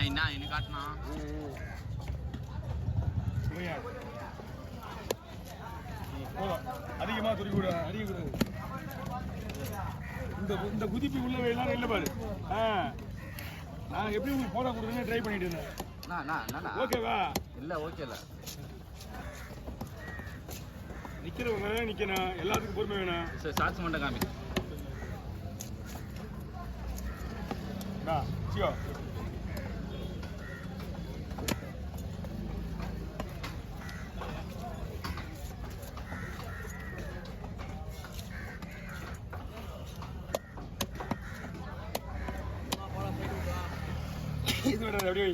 என்ன என்ன காட்டினா அதிகமாக துடிக்கூட அதிகக்கூடாது. இந்த குதிப்பு உள்ள எல்லாம் இல்லை பாரு. நான் எப்படி உங்களுக்கு போட கொடுக்குறேன்னு ட்ரை பண்ணிட்டு இருந்தேன். ஓகேவா? இல்லை ஓகே இல்லை. நிற்கிறவங்க நிற்கணும், எல்லாத்துக்கும் பொறுமை வேணும். சரி சாட்சி மட்டும் காமி. சியோ இது விடாது அப்படியே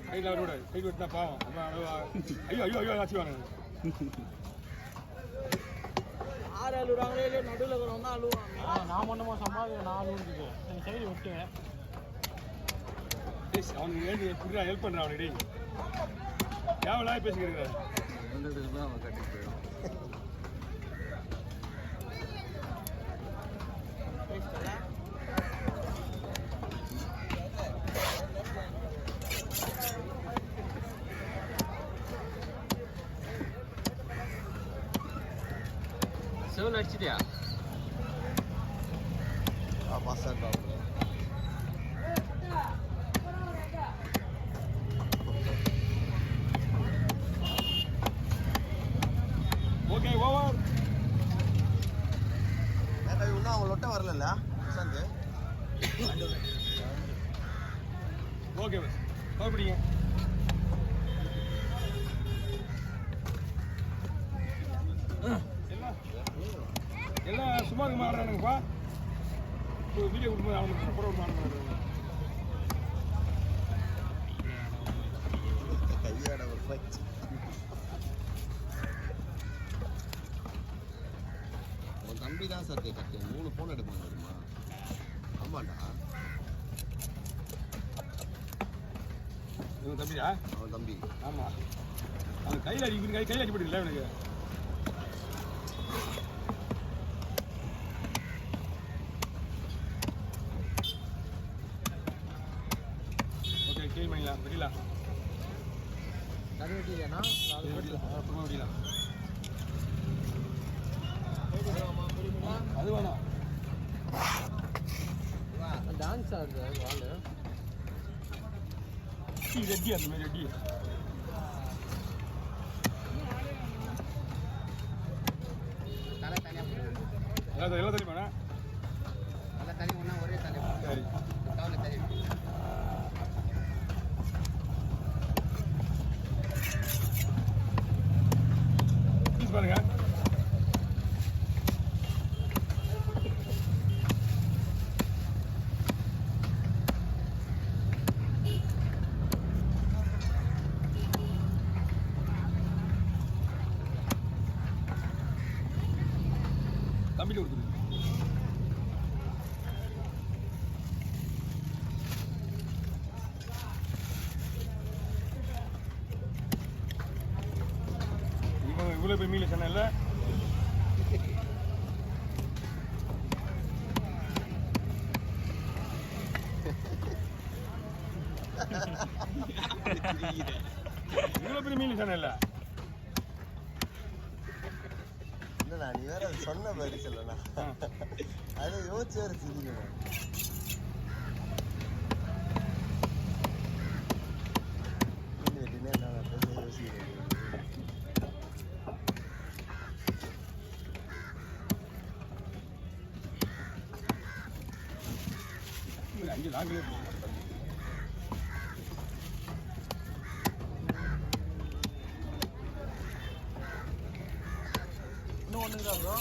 கையில் அவர் விடாது. கை விட்டுனா பாவம். ஐயோ ஐயோ ஐயோ ஆச்சு வாங்க. ஆறு அழுவாங்களே இல்லையே நடுவில் இருக்கிறவங்க தான் அழுவாங்க. நான் மட்டுமா சம்பாதிக்க நான் அழுவுறதுக்கு என் சைடு விட்டுவேன். அவனுக்கு ஏன் புரியா ஹெல்ப் பண்ணுறான் அவனுக்கு தேவையில்லாத பேசிக்கிறாரு. அவன் கட்டி போயிடும். செவல் அடிச்சிட்டியா? பாஸ் ஆகிட்டா. Okay over. இன்னும் அவங்க லொட்டை வரல சாந்து. ஓகே கவர் பிடிங்க. எல்லாம் சும்மா இருக்க மாட்டானுங்கப்பா. வீடியோ கொடுக்கும்போது அவனுக்கு புறம் மாட்டாங்க. கையோட ஒரு உன் தம்பி தான் சார் கட்டு 3 ஃபோன் எடுப்பாங்க தெரியுமா? ஆமாண்டா இவன் தம்பியா? அவன் தம்பி. ஆமாம் அவன் கையில் கையில் அடிப்படில்ல எனக்கு. ஓகே கிளீன் பண்ணிடலாம். வெடிலாம் அது வெட்டிலையாண்ணா? அப்புறமா வெடிலாம். அது வேணாம். டான்ஸ் ஆடுது வாழு ரெட்டி அந்த மாதிரி ரெட்டி. தலை தனியாக எல்லாம் தெரியுமாண்ணா? தலை தனி ஒன்றா ஒரே தலை. சரி தவளை தனி. பாருங்க தம்பிட்டு கொடுத்துரு. இவ்வளோ போய் மீன் சொன்னல. இவ்வளோ பெரிய மீன் சொன்னல. இல்லைண்ணா நீ வேற அது சொன்ன மாதிரி சொல்லண்ணா. அதை யோசிச்சு வேறு சிரிக்கணும். மீன் வெட்டினே நான் பேச யோசிக்கிறேன். அங்கே நாங்களே இன்னும் ஒன்றுங்களா ப்ரோ?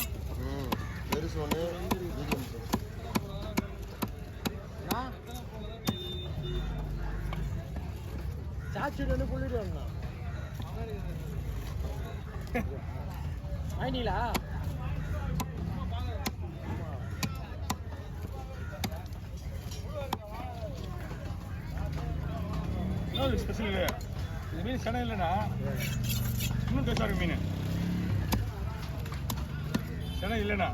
பெருசு ஒன்று மீடியம் சாட்சிட்டு வந்து புள்ளிடுவாங்கண்ணா. ஐநீலா ஸ்பெஷல் இது மீன் கடை இல்லைன்னா இன்னும் டேஸ்டாக இருக்கும். மீன் கடை இல்லைண்ணா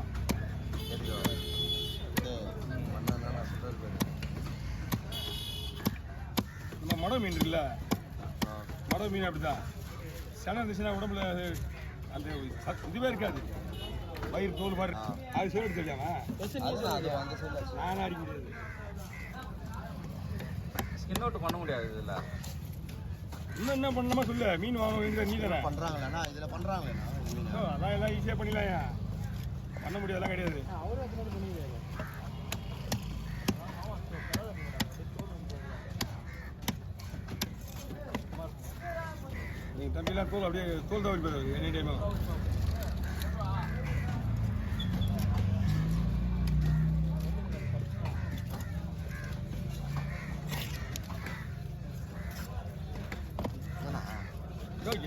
பண்ணா நான் சொல்றது மொடை மீன் இருக்குல்ல, மொடை மீன் அப்படிதான். செனை இருந்துச்சுன்னா உடம்புல அந்த இதுவே இருக்காது, வயிறு தோல் மாதிரி. அது சொல்லி தெரியாமா? நானும் அடிக்க முடியாது. ஸ்கின் அவுட் பண்ண முடியாது இதில். இன்னும் என்ன பண்ணணுமா சொல்லு. மீன் வாங்க வேண்டியது நீ தானே பண்றாங்களேண்ணா, இதுல பண்றாங்களேண்ணா. அதான் எல்லாம் ஈஸியாக பண்ணிடலாம். பண்ண முடியாதெல்லாம் கிடையாது. அவரும் அது மாதிரி பண்ணிடுவாரு. நீங்கள் தம்பிலாம் தோல் அப்படியே தோல் தவறி போயிடுவாரு எனி டைமும்.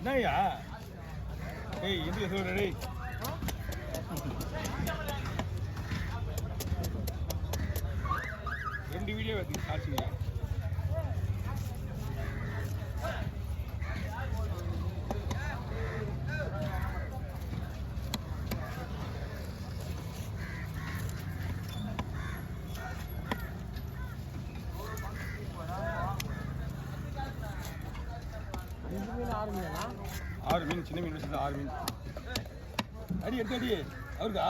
என்னய்யா ஏய் எதுக்கு சொல்ற டேய்? ரெண்டு வீடியோ எடுத்து சாட்சிங்க. ஆறு மீன், சின்ன மீன் வச்சுருந்தா 6 மீன். அடி எடுத்து அடி அவருக்கா?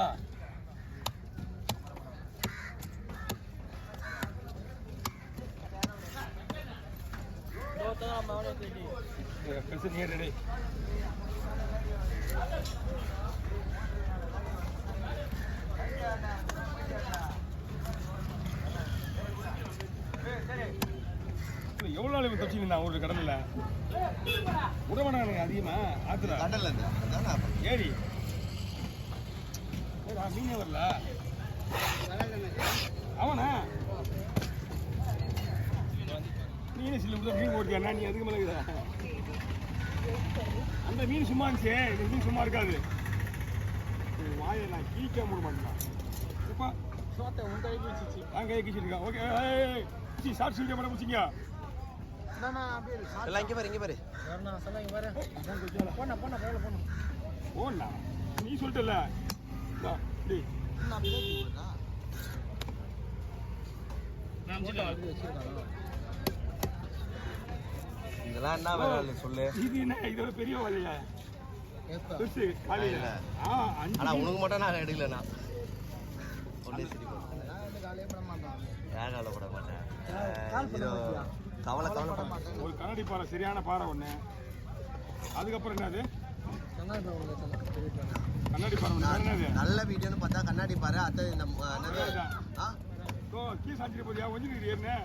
பெருசு நீர் ரெடி. எவ்வளோ நாள் தச்சு நான் ஒரு கடலில் உடம்பு அதிகமா ஆத்துல கடல்ல ஏரி மீனே வரல அவனா மீன் சில மீன் ஓட்டியா நீ அதுக்கு மேலே அந்த மீன் சும்மா இருந்துச்சு, இந்த மீன் சும்மா இருக்காது. வாயை நான் கீக்க முடிய மாட்டேன். இப்போ நான் கையை கீச்சிருக்கேன். ஓகே சாப்பிட்டு சொல்லிக்க மாட்டேன் முடிச்சிங்க. எல்லாம் இங்கே பாரு, இங்கே பாரு. ஓண்ணா நீ சொல்லிட்டல இதெல்லாம் என்ன வேலை சொல்லு. இது என்ன இதோட பெரிய வலையா? ஆனா உனக்கு மட்டும் நான் எடுக்கலண்ணா. ஏன் கவலைப்பட மாட்டேன். கவலைப்பட மாட்டேன். ஒரு கண்ணாடி பாறை, சரியான பாறை ஒண்ணு. அதுக்கப்புறம் என்னது கண்ணாடி பாறை என்னது? நல்ல வீடியோன்னு பார்த்தா கண்ணாடி பாறை. அது இந்த கீ சாத்திட்டு போதியா ஒஞ்சிருக்கிறியா?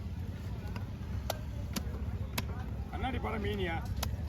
கண்ணாடி பாறை மீனியா?